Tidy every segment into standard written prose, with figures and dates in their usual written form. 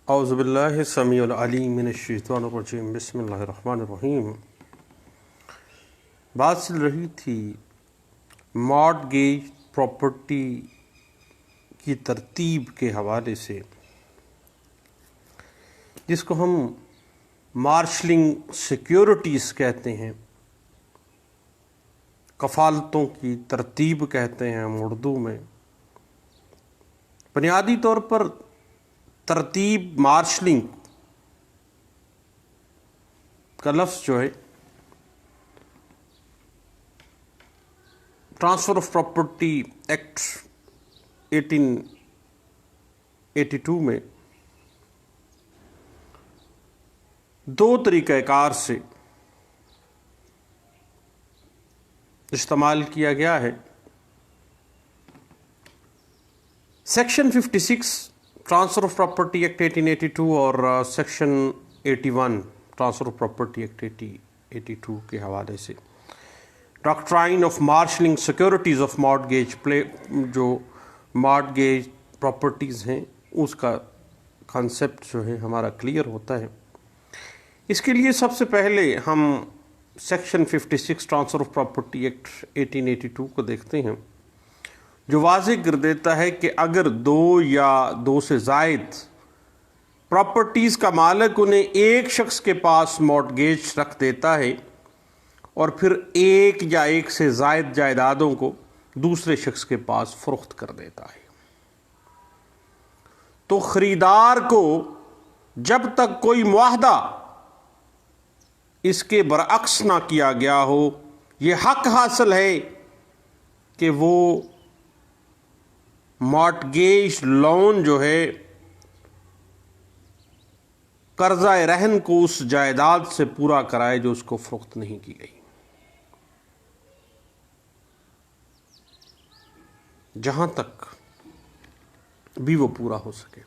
اعوذ باللہ السمیع العلیم من الشیطان الرجیم بسم اللہ الرحمن الرحیم۔ بات چل رہی تھی مارٹگیج پراپرٹی کی ترتیب کے حوالے سے، جس کو ہم مارشلنگ سیکیورٹیز کہتے ہیں، کفالتوں کی ترتیب کہتے ہیں ہم اردو میں۔ بنیادی طور پر ترتیب مارشلنگ کا لفظ جو ہے ٹرانسفر آف پراپرٹی ایکٹ 1882 میں دو طریقہ کار سے استعمال کیا گیا ہے۔ Section 56 transfer of property act 1882 اور section 81 transfer of property act 1882 کے حوالے سے doctrine of marshalling securities of mortgage جو مارٹگیج پراپرٹیز ہیں اس کا کانسیپٹ جو ہے ہمارا کلیئر ہوتا ہے۔ اس کے لیے سب سے پہلے ہم section 56 transfer of property act 1882 کو دیکھتے ہیں، جو واضح کر دیتا ہے کہ اگر دو یا دو سے زائد پراپرٹیز کا مالک انہیں ایک شخص کے پاس مارٹگیج رکھ دیتا ہے اور پھر ایک یا ایک سے زائد جائیدادوں کو دوسرے شخص کے پاس فروخت کر دیتا ہے، تو خریدار کو جب تک کوئی معاہدہ اس کے برعکس نہ کیا گیا ہو، یہ حق حاصل ہے کہ وہ مارٹگیج لون جو ہے قرضہ رہن کو اس جائیداد سے پورا کرائے جو اس کو فروخت نہیں کی گئی، جہاں تک بھی وہ پورا ہو سکے۔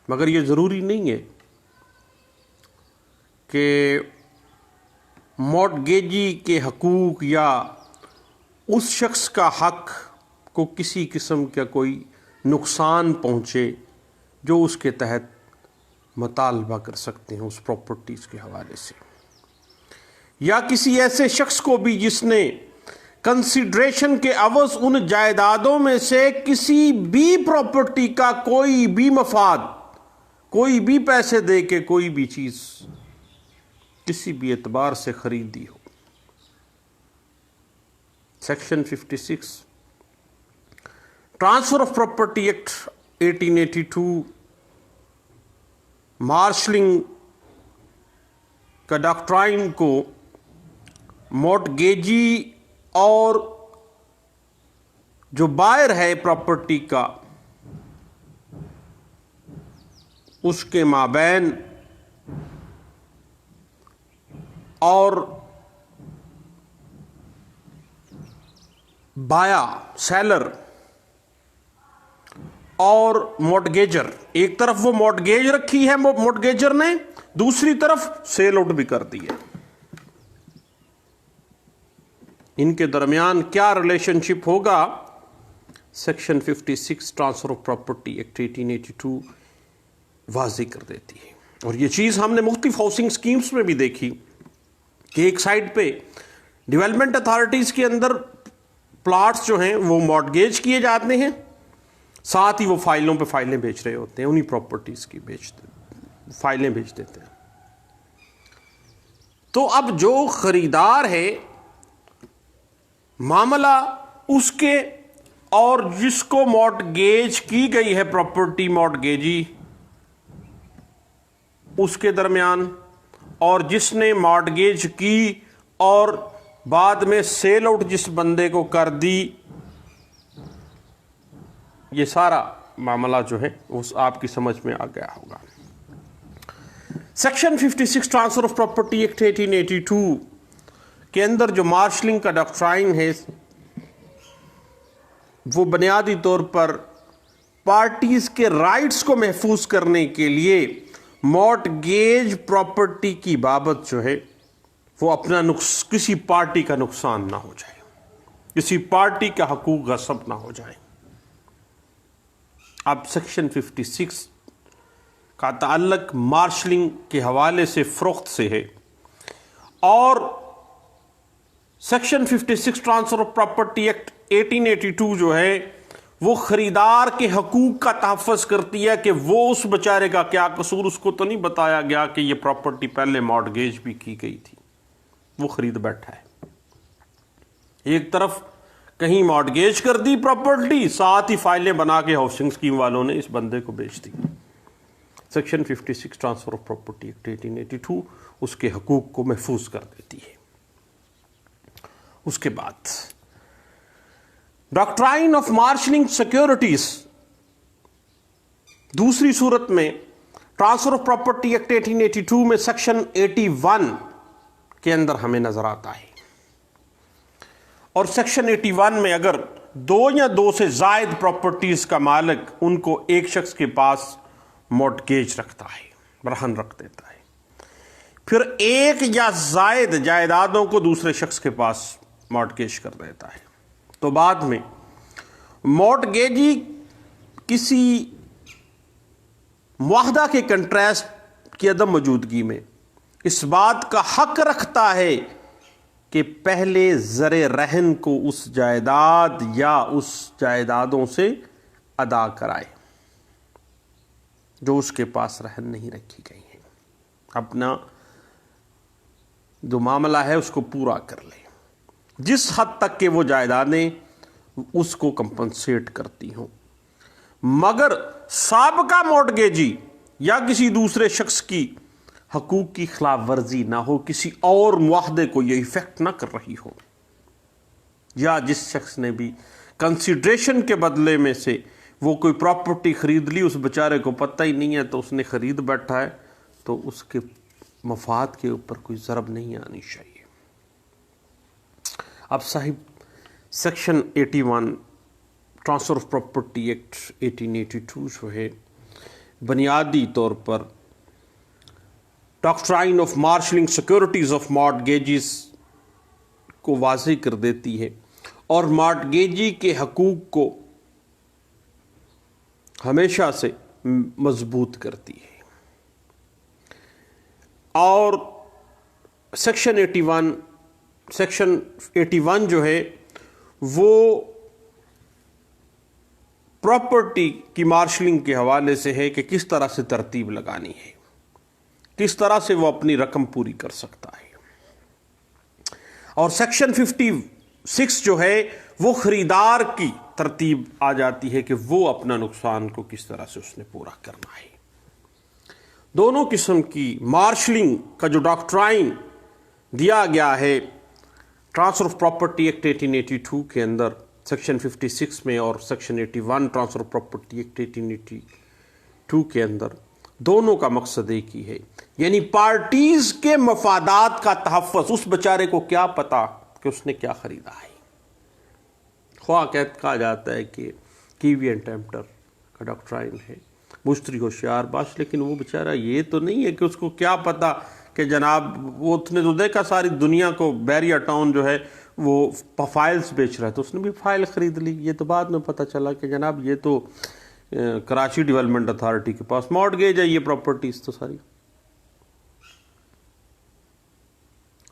مگر یہ ضروری نہیں ہے کہ مارٹگیجی کے حقوق یا اس شخص کا حق کو کسی قسم کا کوئی نقصان پہنچے جو اس کے تحت مطالبہ کر سکتے ہیں اس پراپرٹیز کے حوالے سے، یا کسی ایسے شخص کو بھی جس نے کنسیڈریشن کے عوض ان جائیدادوں میں سے کسی بھی پراپرٹی کا کوئی بھی مفاد، کوئی بھی پیسے دے کے کوئی بھی چیز کسی بھی اعتبار سے خریدی ہو۔ Section 56 transfer of property act 1882 marshalling کا ڈاکٹرائن کو مارٹگیجی اور جو بائر ہے پراپرٹی کا اس کے مابین اور بایا سیلر اور مارٹگیجر، ایک طرف وہ مارٹگیج رکھی ہے مارٹگیجر نے، دوسری طرف سیل آؤٹ بھی کر دی ہے، ان کے درمیان کیا ریلیشن شپ ہوگا section 56 transfer of property act 1882 واضح کر دیتی ہے۔ اور یہ چیز ہم نے مختلف ہاؤسنگ سکیمز میں بھی دیکھی کہ ایک سائڈ پہ ڈیولپمنٹ اتھارٹیز کے اندر پلاٹس جو ہیں وہ مارٹگیج کیے جاتے ہیں، ساتھ ہی وہ فائلوں پہ فائلیں بیچ رہے ہوتے ہیں، انہی پراپرٹیز کی فائلیں بیچ دیتے ہیں۔ تو اب جو خریدار ہے معاملہ اس کے اور جس کو مارٹگیج کی گئی ہے پراپرٹی مارٹگیجی اس کے درمیان، اور جس نے مارٹگیج کی اور بعد میں سیل آؤٹ جس بندے کو کر دی، یہ سارا معاملہ جو ہے اس آپ کی سمجھ میں آ گیا ہوگا۔ Section 56 transfer of property act 1882 کے اندر جو مارشلنگ کا ڈاکٹرائن ہے وہ بنیادی طور پر پارٹیز کے رائٹس کو محفوظ کرنے کے لیے مارٹگیج پراپرٹی کی بابت جو ہے وہ اپنا کسی پارٹی کا نقصان نہ ہو جائے، کسی پارٹی کا حقوق غصب نہ ہو جائے، اب سیکشن 56 کا تعلق مارشلنگ کے حوالے سے فروخت سے ہے، اور section 56 transfer of property act 1882 جو ہے وہ خریدار کے حقوق کا تحفظ کرتی ہے کہ وہ اس بیچارے کا کیا قصور، اس کو تو نہیں بتایا گیا کہ یہ پراپرٹی پہلے مارٹگیج بھی کی گئی تھی، وہ خرید بیٹھا ہے، ایک طرف کہیں مارٹگیج کر دی پراپرٹی، ساتھ ہی فائلیں بنا کے ہاؤسنگ اسکیم والوں نے اس بندے کو بیچ دی۔ Section 56 transfer of property act 1882 اس کے حقوق کو محفوظ کر دیتی ہے۔ اس کے بعد ڈاکٹرائن آف مارشلنگ سیکیورٹیز، دوسری صورت میں ٹرانسفر آف پراپرٹی ایکٹ 1882 میں سیکشن 81 کے اندر ہمیں نظر آتا ہے، اور سیکشن 81 میں اگر دو یا دو سے زائد پراپرٹیز کا مالک ان کو ایک شخص کے پاس مارٹگیج رکھتا ہے، رہن رکھ دیتا ہے، پھر ایک یا زائد جائیدادوں کو دوسرے شخص کے پاس مارٹگیج کر دیتا ہے، تو بعد میں مارٹگیجی کسی معاہدہ کے کنٹریکٹ کی عدم موجودگی میں اس بات کا حق رکھتا ہے کہ پہلے زر رہن کو اس جائیداد یا اس جائیدادوں سے ادا کرائے جو اس کے پاس رہن نہیں رکھی گئی ہیں، اپنا جو معاملہ ہے اس کو پورا کر لے، جس حد تک کہ وہ جائیدادیں اس کو کمپنسیٹ کرتی ہوں، مگر سابقہ مارٹگیجی یا کسی دوسرے شخص کی حقوق کی خلاف ورزی نہ ہو، کسی اور معاہدے کو یہ ایفیکٹ نہ کر رہی ہو، یا جس شخص نے بھی کنسیڈریشن کے بدلے میں سے وہ کوئی پراپرٹی خرید لی، اس بیچارے کو پتہ ہی نہیں ہے تو اس نے خرید بیٹھا ہے، تو اس کے مفاد کے اوپر کوئی ضرب نہیں آنی چاہیے۔ اب صاحب section 81 transfer of property act 1882 جو ہے بنیادی طور پر doctrine of marshalling securities of mortgages کو واضح کر دیتی ہے، اور مارٹگیجی کے حقوق کو ہمیشہ سے مضبوط کرتی ہے، اور سیکشن 81 جو ہے وہ پراپرٹی کی مارشلنگ کے حوالے سے ہے کہ کس طرح سے ترتیب لگانی ہے، کس طرح سے وہ اپنی رقم پوری کر سکتا ہے، اور سیکشن 56 جو ہے وہ خریدار کی ترتیب آ جاتی ہے کہ وہ اپنا نقصان کو کس طرح سے اس نے پورا کرنا ہے۔ دونوں قسم کی مارشلنگ کا جو ڈاکٹرائن دیا گیا ہے ٹرانسفر آف پراپرٹی ایکٹ 1882 کے اندر سیکشن 56 میں، اور section 81 transfer of property act 1882 کے اندر، دونوں کا مقصد ایک ہی ہے، یعنی پارٹیز کے مفادات کا تحفظ۔ اس بیچارے کو کیا پتا کہ اس نے کیا خریدا ہے، خواہ کہا جاتا ہے کہ کیوی اینڈ ٹیمپٹر کا ڈاکٹرائن ہے، مشتری ہوشیار باش، لیکن وہ بیچارہ یہ تو نہیں ہے کہ اس کو کیا پتا کہ جناب وہ اس نے تو دیکھا ساری دنیا کو بیریا ٹاؤن جو ہے وہ فائلز بیچ رہا ہے تو اس نے بھی فائل خرید لی، یہ تو بعد میں پتہ چلا کہ جناب یہ تو کراچی ڈیولپمنٹ اتھارٹی کے پاس مارٹگیج ہے، یہ پراپرٹیز تو ساری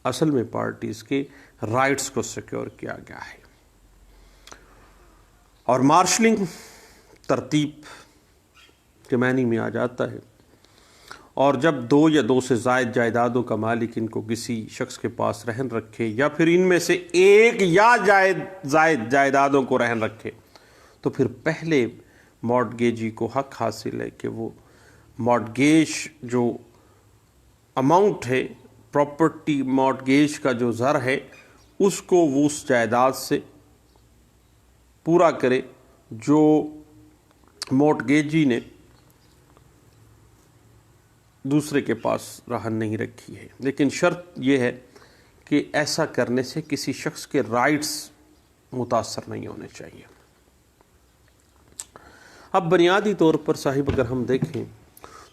اصل میں پارٹیز کے رائٹس کو سیکیور کیا گیا ہے۔ اور مارشلنگ ترتیب کے معنی میں آ جاتا ہے، اور جب دو یا دو سے زائد جائیدادوں کا مالک ان کو کسی شخص کے پاس رہن رکھے، یا پھر ان میں سے ایک یا زائد جائیدادوں کو رہن رکھے، تو پھر پہلے مارٹگیجی کو حق حاصل ہے کہ وہ مارٹگیج جو اماؤنٹ ہے، پراپرٹی مارٹگیج کا جو زر ہے، اس کو وہ اس جائیداد سے پورا کرے جو مارٹگیجی نے دوسرے کے پاس رہن نہیں رکھی ہے، لیکن شرط یہ ہے کہ ایسا کرنے سے کسی شخص کے رائٹس متاثر نہیں ہونے چاہیے۔ اب بنیادی طور پر صاحب اگر ہم دیکھیں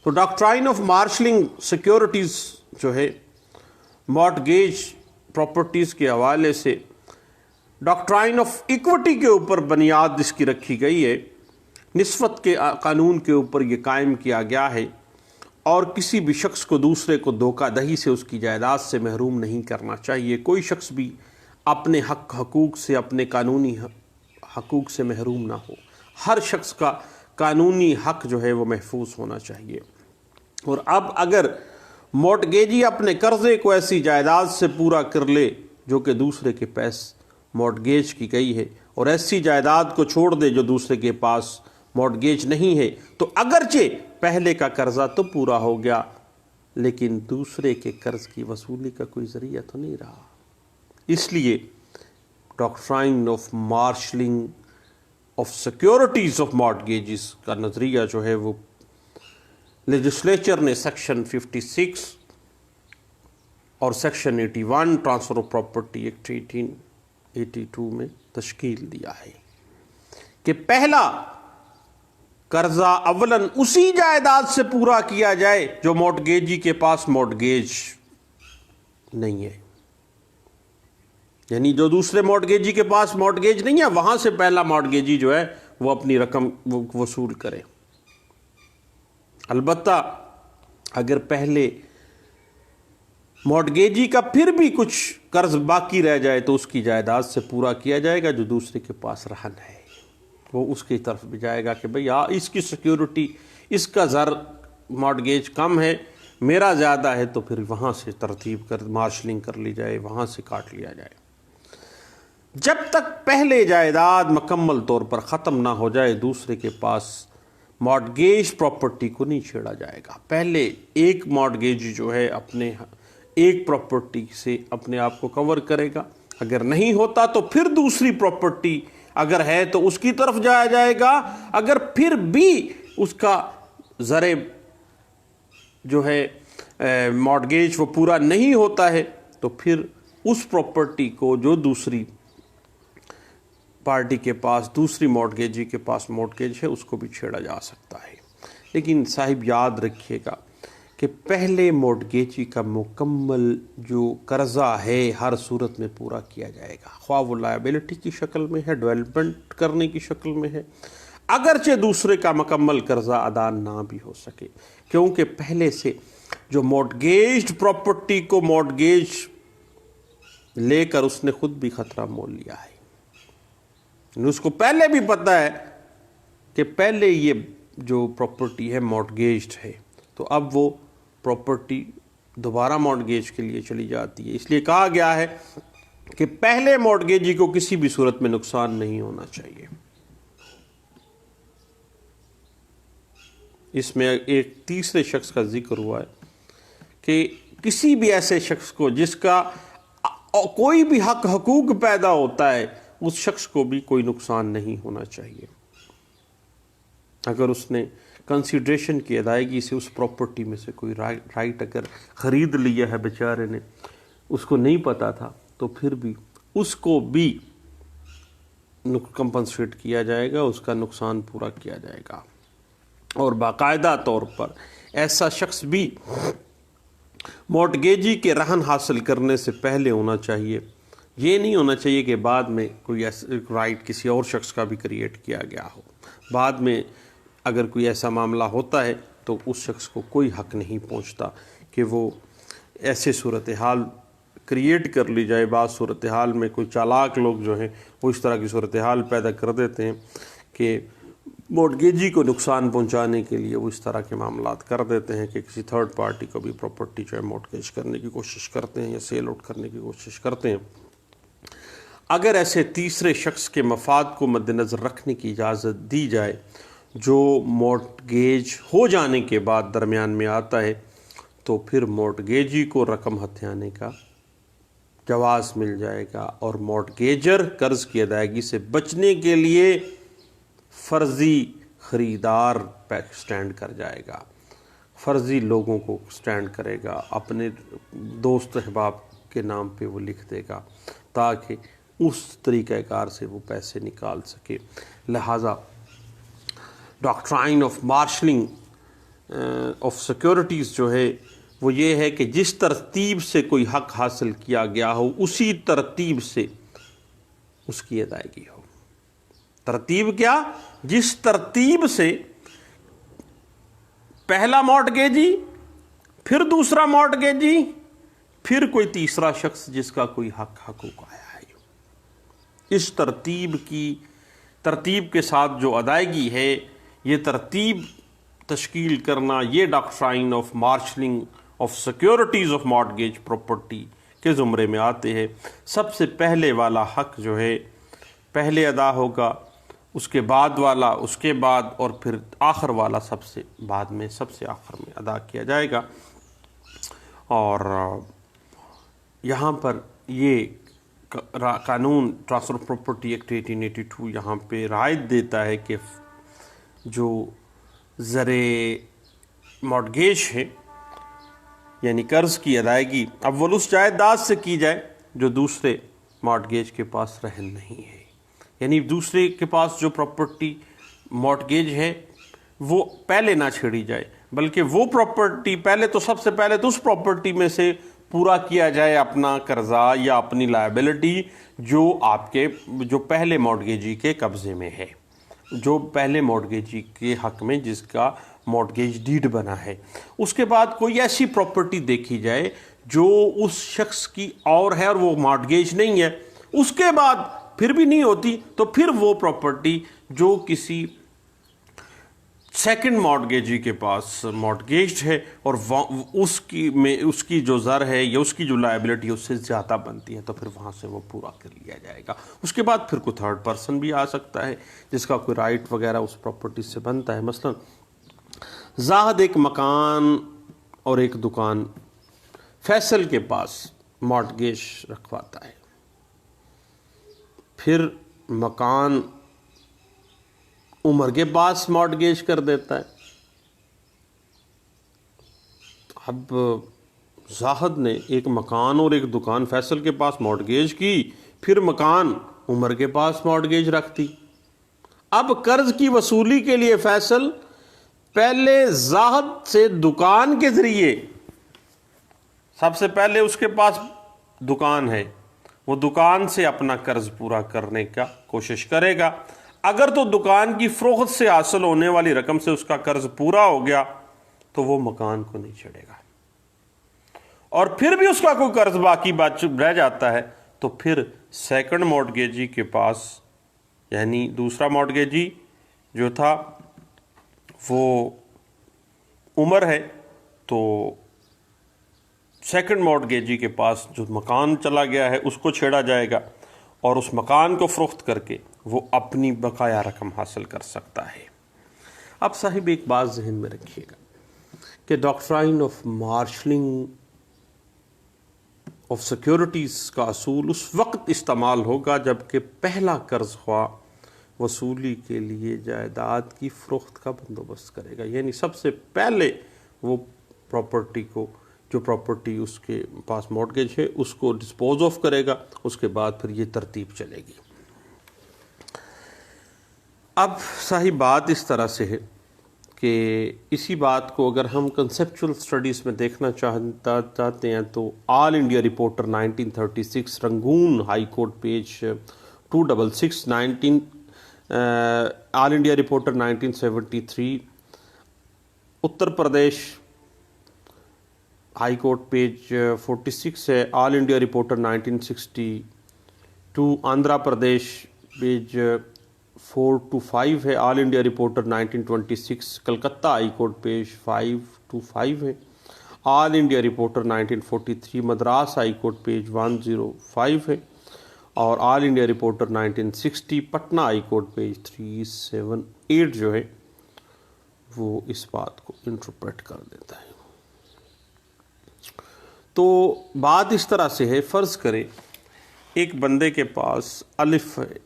تو ڈاکٹرائن آف مارشلنگ سیکیورٹیز جو ہے مارٹگیج پراپرٹیز کے حوالے سے ڈاکٹرائن آف ایکوٹی کے اوپر بنیاد اس کی رکھی گئی ہے نسبت کے قانون کے اوپر یہ قائم کیا گیا ہے، اور کسی بھی شخص کو دوسرے کو دھوکہ دہی سے اس کی جائیداد سے محروم نہیں کرنا چاہیے۔ کوئی شخص بھی اپنے حقوق سے، اپنے قانونی حقوق سے محروم نہ ہو۔ ہر شخص کا قانونی حق جو ہے وہ محفوظ ہونا چاہیے۔ اور اب اگر مورٹگیجی اپنے قرضے کو ایسی جائیداد سے پورا کر لے جو کہ دوسرے کے پاس مورٹگیج کی گئی ہے، اور ایسی جائیداد کو چھوڑ دے جو دوسرے کے پاس مورٹگیج نہیں ہے، تو اگرچہ پہلے کا قرضہ تو پورا ہو گیا، لیکن دوسرے کے قرض کی وصولی کا کوئی ذریعہ تو نہیں رہا۔ اس لیے doctrine of marshalling of securities of mortgages کا نظریہ جو ہے وہ لیجسلیچر نے سیکشن 56 اور section 81 transfer of property act 1882 میں تشکیل دیا ہے کہ پہلا قرضہ اولاً اسی جائیداد سے پورا کیا جائے جو مورٹگیجی کے پاس مورٹگیج نہیں ہے، یعنی جو دوسرے مورٹگیجی کے پاس مورٹگیج نہیں ہے وہاں سے پہلا مورٹگیجی جو ہے وہ اپنی رقم وصول کرے۔ البتہ اگر پہلے مورٹگیجی کا پھر بھی کچھ قرض باقی رہ جائے تو اس کی جائیداد سے پورا کیا جائے گا، جو دوسرے کے پاس رہن ہے وہ اس کی طرف بھی جائے گا کہ بھئی اس کی سیکیورٹی، اس کا زر مورٹگیج کم ہے، میرا زیادہ ہے، تو پھر وہاں سے ترتیب کر مارشلنگ کر لی جائے، وہاں سے کاٹ لیا جائے۔ جب تک پہلے جائیداد مکمل طور پر ختم نہ ہو جائے دوسرے کے پاس مارٹگیج پراپرٹی کو نہیں چھیڑا جائے گا۔ پہلے ایک مارٹگیج جو ہے اپنے ایک پراپرٹی سے اپنے آپ کو کور کرے گا، اگر نہیں ہوتا تو پھر دوسری پراپرٹی اگر ہے تو اس کی طرف جایا جائے گا، اگر پھر بھی اس کا زر جو ہے مارٹگیج وہ پورا نہیں ہوتا ہے تو پھر اس پراپرٹی کو جو دوسری پارٹی کے پاس، دوسری مورٹگیجی کے پاس مورٹگیج ہے، اس کو بھی چھیڑا جا سکتا ہے۔ لیکن صاحب یاد رکھیے گا کہ پہلے مورٹگیجی کا مکمل جو قرضہ ہے ہر صورت میں پورا کیا جائے گا، خواہ وہ لائبلٹی کی شکل میں ہے، ڈیولپمنٹ کرنے کی شکل میں ہے، اگرچہ دوسرے کا مکمل قرضہ ادا نہ بھی ہو سکے، کیونکہ پہلے سے جو مورٹگیجڈ پراپرٹی کو مورٹگیج لے کر اس نے خود بھی خطرہ مول لیا ہے، اس کو پہلے بھی پتہ ہے کہ پہلے یہ جو پراپرٹی ہے مورٹگیجڈ ہے، تو اب وہ پراپرٹی دوبارہ مورٹگیج کے لیے چلی جاتی ہے۔ اس لیے کہا گیا ہے کہ پہلے مورٹگیجی کو کسی بھی صورت میں نقصان نہیں ہونا چاہیے۔ اس میں ایک تیسرے شخص کا ذکر ہوا ہے کہ کسی بھی ایسے شخص کو جس کا کوئی بھی حقوق پیدا ہوتا ہے، اس شخص کو بھی کوئی نقصان نہیں ہونا چاہیے۔ اگر اس نے کنسیڈریشن کی ادائیگی سے اس پراپرٹی میں سے کوئی رائٹ اگر خرید لیا ہے، بیچارے نے اس کو نہیں پتا تھا، تو پھر بھی اس کو بھی کمپنسیٹ کیا جائے گا، اس کا نقصان پورا کیا جائے گا۔ اور باقاعدہ طور پر ایسا شخص بھی مورٹگیجی کے رہن حاصل کرنے سے پہلے ہونا چاہیے، یہ نہیں ہونا چاہیے کہ بعد میں کوئی رائٹ کسی اور شخص کا بھی کریٹ کیا گیا ہو۔ بعد میں اگر کوئی ایسا معاملہ ہوتا ہے تو اس شخص کو کوئی حق نہیں پہنچتا کہ وہ ایسے صورتحال کریٹ کر لی جائے۔ بعض صورتحال میں کوئی چالاک لوگ جو ہیں وہ اس طرح کی صورتحال پیدا کر دیتے ہیں کہ مورٹگیجی کو نقصان پہنچانے کے لیے وہ اس طرح کے معاملات کر دیتے ہیں کہ کسی تھرڈ پارٹی کو بھی پراپرٹی جو ہے مورٹگیج کرنے کی کوشش کرتے ہیں یا سیل آؤٹ کرنے کی کوشش کرتے ہیں۔ اگر ایسے تیسرے شخص کے مفاد کو مد نظر رکھنے کی اجازت دی جائے جو مورٹگیج ہو جانے کے بعد درمیان میں آتا ہے، تو پھر مورٹگیجی کو رقم ہتھیانے کا جواز مل جائے گا، اور مورٹگیجر قرض کی ادائیگی سے بچنے کے لیے فرضی خریدار پہ سٹینڈ کر جائے گا، فرضی لوگوں کو سٹینڈ کرے گا، اپنے دوست احباب کے نام پہ وہ لکھ دے گا تاکہ اس طریقہ کار سے وہ پیسے نکال سکے۔ لہٰذا doctrine of marshalling of securities جو ہے وہ یہ ہے کہ جس ترتیب سے کوئی حق حاصل کیا گیا ہو اسی ترتیب سے اس کی ادائیگی ہو۔ ترتیب کیا؟ جس ترتیب سے پہلا مارٹگیجی، پھر دوسرا مارٹگیجی، پھر کوئی تیسرا شخص جس کا کوئی حقوق آیا ہے، اس ترتیب کے ساتھ جو ادائیگی ہے، یہ ترتیب تشکیل کرنا، یہ doctrine of marshalling of securities of mortgage property کے زمرے میں آتے ہیں۔ سب سے پہلے والا حق جو ہے پہلے ادا ہوگا، اس کے بعد والا اس کے بعد، اور پھر آخر والا سب سے بعد میں، سب سے آخر میں ادا کیا جائے گا۔ اور یہاں پر یہ قانون ٹرانسفر آف پراپرٹی ایکٹ 1882 یہاں پہ رعایت دیتا ہے کہ جو زر مارٹگیج ہے، یعنی قرض کی ادائیگی اول اس جائیداد سے کی جائے جو دوسرے مارٹگیج کے پاس رہن نہیں ہے، یعنی دوسرے کے پاس جو پراپرٹی مارٹگیج ہے وہ پہلے نہ چھیڑی جائے، بلکہ وہ پراپرٹی پہلے تو سب سے پہلے تو اس پراپرٹی میں سے پورا کیا جائے اپنا قرضہ یا اپنی لائبلٹی جو پہلے مارٹگیجی کے قبضے میں ہے، جو پہلے مارٹگیجی کے حق میں جس کا مارٹگیج ڈیڈ بنا ہے۔ اس کے بعد کوئی ایسی پراپرٹی دیکھی جائے جو اس شخص کی اور ہے اور وہ مارٹگیج نہیں ہے، اس کے بعد پھر بھی نہیں ہوتی تو پھر وہ پراپرٹی جو کسی سیکنڈ مارٹگیجی کے پاس مارٹگیجڈ ہے اور اس کی جو زر ہے یا اس کی جو لائبلٹی ہے اس سے زیادہ بنتی ہے، تو پھر وہاں سے وہ پورا کر لیا جائے گا۔ اس کے بعد پھر کوئی تھرڈ پرسن بھی آ سکتا ہے جس کا کوئی رائٹ وغیرہ اس پراپرٹی سے بنتا ہے۔ مثلا زاہد ایک مکان اور ایک دکان فیصل کے پاس مارٹگیج رکھواتا ہے، پھر مکان عمر کے پاس مارٹگیج کر دیتا ہے۔ اب زاہد نے ایک مکان اور ایک دکان فیصل کے پاس مارٹگیج کی، پھر مکان عمر کے پاس مارٹگیج رکھ دی۔ اب قرض کی وصولی کے لیے فیصل پہلے زاہد سے دکان کے ذریعے، سب سے پہلے اس کے پاس دکان ہے، وہ دکان سے اپنا قرض پورا کرنے کا کوشش کرے گا۔ اگر تو دکان کی فروخت سے حاصل ہونے والی رقم سے اس کا قرض پورا ہو گیا تو وہ مکان کو نہیں چھڑے گا، اور پھر بھی اس کا کوئی قرض باقی رہ جاتا ہے تو پھر سیکنڈ مارٹگیجی کے پاس، یعنی دوسرا مارٹگیجی جو تھا وہ عمر ہے، تو سیکنڈ مارٹگیجی کے پاس جو مکان چلا گیا ہے اس کو چھیڑا جائے گا، اور اس مکان کو فروخت کر کے وہ اپنی بقایا رقم حاصل کر سکتا ہے۔ اب صاحب ایک بات ذہن میں رکھیے گا کہ doctrine of marshalling of securities کا اصول اس وقت استعمال ہوگا جب کہ پہلا قرض خواہ وصولی کے لیے جائیداد کی فروخت کا بندوبست کرے گا، یعنی سب سے پہلے وہ پراپرٹی کو، جو پراپرٹی اس کے پاس مارٹگیج ہے، اس کو ڈسپوز آف کرے گا، اس کے بعد پھر یہ ترتیب چلے گی۔ اب صحیح بات اس طرح سے ہے کہ اسی بات کو اگر ہم کنسیپچول سٹڈیز میں دیکھنا چاہتے ہیں تو All India Reporter 1936 Rangoon High Court page 266، All India Reporter 1973 Uttar Pradesh High Court page 46 ہے، All India Reporter 1962 Andhra Pradesh page 4-5 ہے، All India Reporter 1926 Calcutta High Court page 5-5 ہے، All India Reporter 1943 Madras High Court page 105 ہے، اور All India Reporter 1960 Patna High Court page 378 جو ہے وہ اس بات کو انٹرپریٹ کر دیتا ہے۔ تو بات اس طرح سے ہے، فرض کرے ایک بندے کے پاس الف ہے،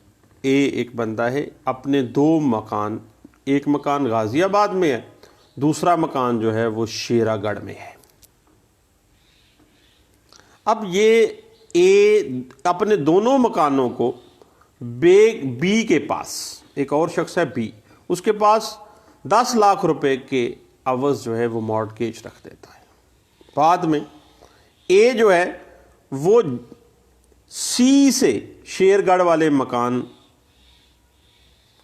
ایک بندہ ہے، اپنے دو مکان، ایک مکان غازی آباد میں ہے، دوسرا مکان جو ہے وہ شیرا گڑھ میں ہے۔ اب یہ اپنے دونوں مکانوں کو بی کے پاس، ایک اور شخص ہے بی، اس کے پاس 10 لاکھ روپے کے عوض جو ہے وہ مارٹگیج رکھ دیتا ہے۔ بعد میں اے جو ہے وہ سی سے شیر گڑھ والے مکان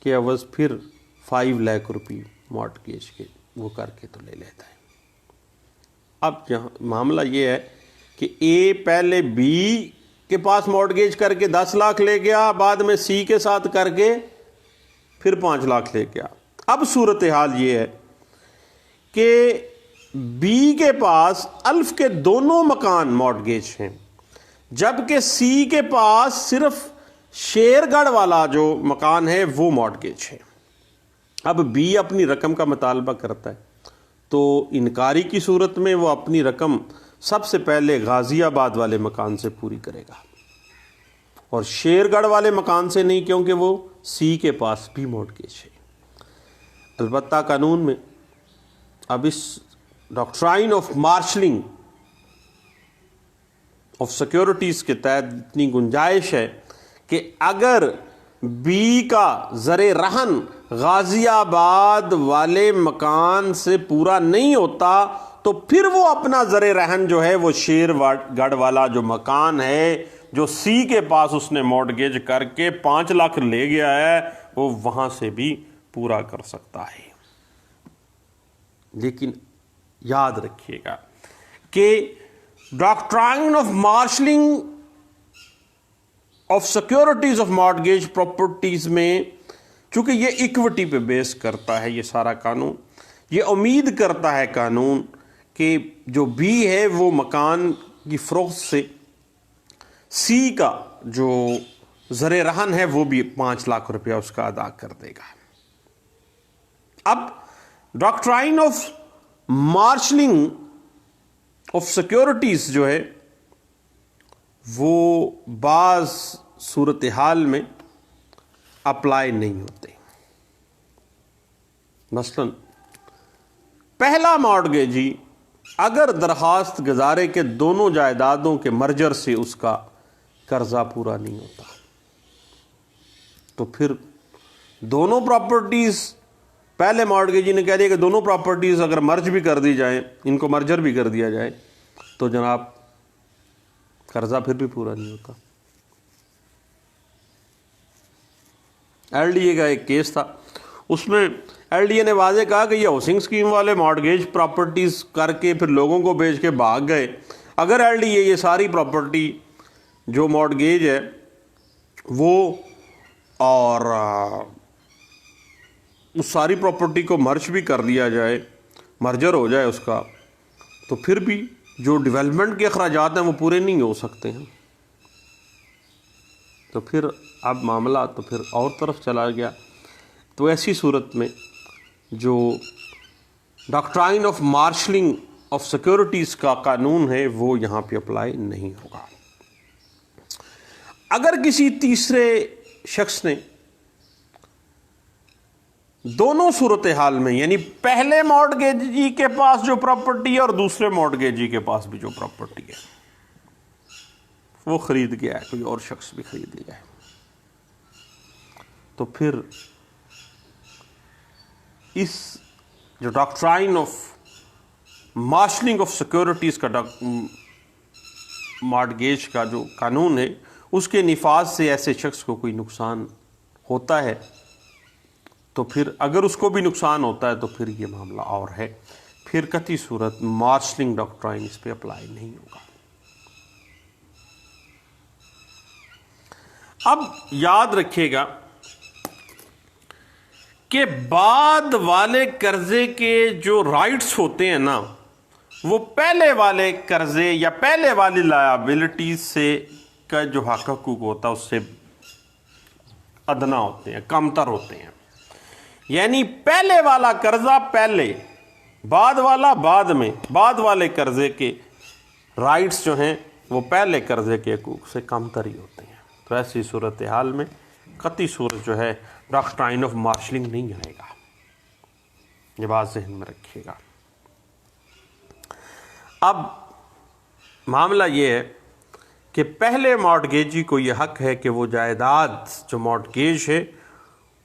کے عوض پھر 5 لاکھ روپی مارٹگیج کے وہ کر کے تو لے لیتا ہے۔ اب یہاں معاملہ یہ ہے کہ اے پہلے بی کے پاس مارٹگیج کر کے 10 لاکھ لے گیا، بعد میں سی کے ساتھ کر کے پھر 5 لاکھ لے گیا۔ اب صورتحال یہ ہے کہ بی کے پاس الف کے دونوں مکان مارٹگیج ہیں، جبکہ سی کے پاس صرف شیر گڑھ والا جو مکان ہے وہ مارٹگیج ہے۔ اب بی اپنی رقم کا مطالبہ کرتا ہے تو انکاری کی صورت میں وہ اپنی رقم سب سے پہلے غازی آباد والے مکان سے پوری کرے گا، اور شیر گڑھ والے مکان سے نہیں، کیونکہ وہ سی کے پاس بھی مارٹگیج ہے۔ البتہ قانون میں اب اس doctrine of marshalling of securities کے تحت اتنی گنجائش ہے کہ اگر بی کا زر رہن غازی آباد والے مکان سے پورا نہیں ہوتا تو پھر وہ اپنا زر رہن جو ہے وہ شیر گڑھ والا جو مکان ہے جو سی کے پاس اس نے مارٹگیج کر کے 5 لاکھ لے گیا ہے وہ وہاں سے بھی پورا کر سکتا ہے۔ لیکن یاد رکھیے گا کہ doctrine of marshalling of securities of mortgage properties میں چونکہ یہ ایکوٹی پہ بیس کرتا ہے، یہ سارا قانون یہ امید کرتا ہے قانون کہ جو بی ہے وہ مکان کی فروخت سے سی کا جو زر رہن ہے وہ بھی 5 لاکھ روپیہ اس کا ادا کر دے گا۔ اب doctrine of marshalling of securities جو ہے وہ بعض صورتحال میں اپلائی نہیں ہوتے۔ مثلا پہلا مارٹگیجی اگر درخواست گزارے کے دونوں جائیدادوں کے مرجر سے اس کا قرضہ پورا نہیں ہوتا تو پھر دونوں پراپرٹیز پہلے مارٹگیجی نے کہہ دیا کہ دونوں پراپرٹیز اگر مرج بھی کر دی جائیں، ان کو مرجر بھی کر دیا جائے تو جناب قرضہ پھر بھی پورا نہیں ہوتا۔ ایل ڈی اے کا ایک کیس تھا، اس میں ایل ڈی اے نے واضح کہا کہ یہ ہاؤسنگ اسکیم والے مارٹگیج پراپرٹیز کر کے پھر لوگوں کو بیچ کے بھاگ گئے۔ اگر ایل ڈی اے یہ ساری پراپرٹی جو مارٹگیج ہے وہ اور اس ساری پراپرٹی کو مرج بھی کر دیا جائے، مرجر ہو جائے اس کا، تو پھر بھی جو ڈیولپمنٹ کے اخراجات ہیں وہ پورے نہیں ہو سکتے ہیں۔ تو پھر اب معاملہ تو پھر اور طرف چلا گیا۔ تو ایسی صورت میں جو doctrine of marshalling of securities کا قانون ہے وہ یہاں پہ اپلائی نہیں ہوگا۔ اگر کسی تیسرے شخص نے دونوں صورتحال میں یعنی پہلے مارٹگیجی کے پاس جو پراپرٹی ہے اور دوسرے مارٹگیجی کے پاس بھی جو پراپرٹی ہے وہ خرید گیا ہے، کوئی اور شخص بھی خرید لیا ہے، تو پھر اس جو doctrine of marshalling of securities کا مارٹگیج کا جو قانون ہے اس کے نفاذ سے ایسے شخص کو کوئی نقصان ہوتا ہے تو پھر اگر اس کو بھی نقصان ہوتا ہے تو پھر یہ معاملہ اور ہے، پھر قطعی صورت مارشلنگ ڈاکٹرائن اس پہ اپلائی نہیں ہوگا۔ اب یاد رکھیے گا کہ بعد والے قرضے کے جو رائٹس ہوتے ہیں نا وہ پہلے والے قرضے یا پہلے والی لائبلٹیز سے کا جو حق حقوق ہوتا ہے اس سے ادنا ہوتے ہیں، کم تر ہوتے ہیں۔ یعنی پہلے والا قرضہ پہلے، بعد والا بعد میں، بعد والے قرضے کے رائٹس جو ہیں وہ پہلے قرضے کے حقوق سے کم تر ہی ہوتے ہیں۔ تو ایسی صورتحال میں قطعی صورت جو ہے ڈاکٹرائن آف مارشلنگ نہیں آئے گا، یہ بات ذہن میں رکھیے گا۔ اب معاملہ یہ ہے کہ پہلے مارٹگیجی کو یہ حق ہے کہ وہ جائیداد جو مارٹگیج ہے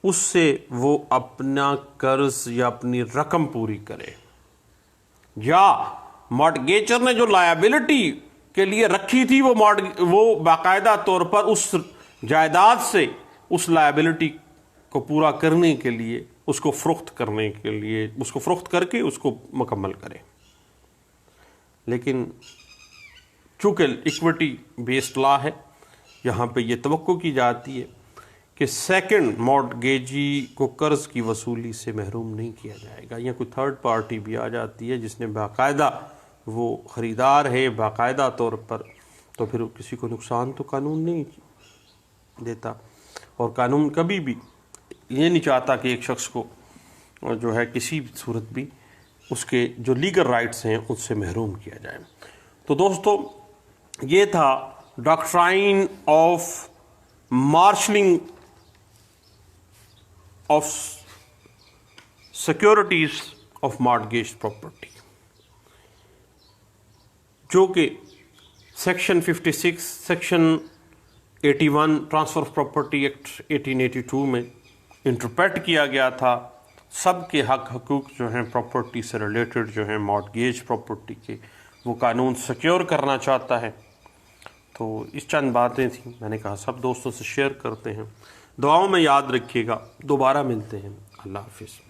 اس سے وہ اپنا قرض یا اپنی رقم پوری کرے، یا مارٹگیجر نے جو لائبلٹی کے لیے رکھی تھی وہ باقاعدہ طور پر اس جائیداد سے اس لائبلٹی کو پورا کرنے کے لیے، اس کو فروخت کرنے کے لیے، اس کو فروخت کر کے اس کو مکمل کرے۔ لیکن چونکہ ایکوٹی بیسڈ لا ہے، یہاں پہ یہ توقع کی جاتی ہے کہ سیکنڈ مارٹگیجی کو قرض کی وصولی سے محروم نہیں کیا جائے گا، یا کوئی تھرڈ پارٹی بھی آ جاتی ہے جس نے باقاعدہ، وہ خریدار ہے باقاعدہ طور پر، تو پھر کسی کو نقصان تو قانون نہیں دیتا، اور قانون کبھی بھی یہ نہیں چاہتا کہ ایک شخص کو جو ہے کسی بھی صورت بھی اس کے جو لیگل رائٹس ہیں اس سے محروم کیا جائے۔ تو دوستو یہ تھا doctrine of marshalling of securities of mortgage property, جو کہ section 56 section 81 transfer of property act 1882 میں انٹرپریٹ کیا گیا تھا۔ سب کے حقوق جو ہیں پراپرٹی سے ریلیٹڈ جو ہیں مارٹگیج پراپرٹی کے، وہ قانون سیکیور کرنا چاہتا ہے۔ تو اس چند باتیں تھیں، میں نے کہا سب دوستوں سے شیئر کرتے ہیں، دعاؤں میں یاد رکھیے گا، دوبارہ ملتے ہیں، اللہ حافظ۔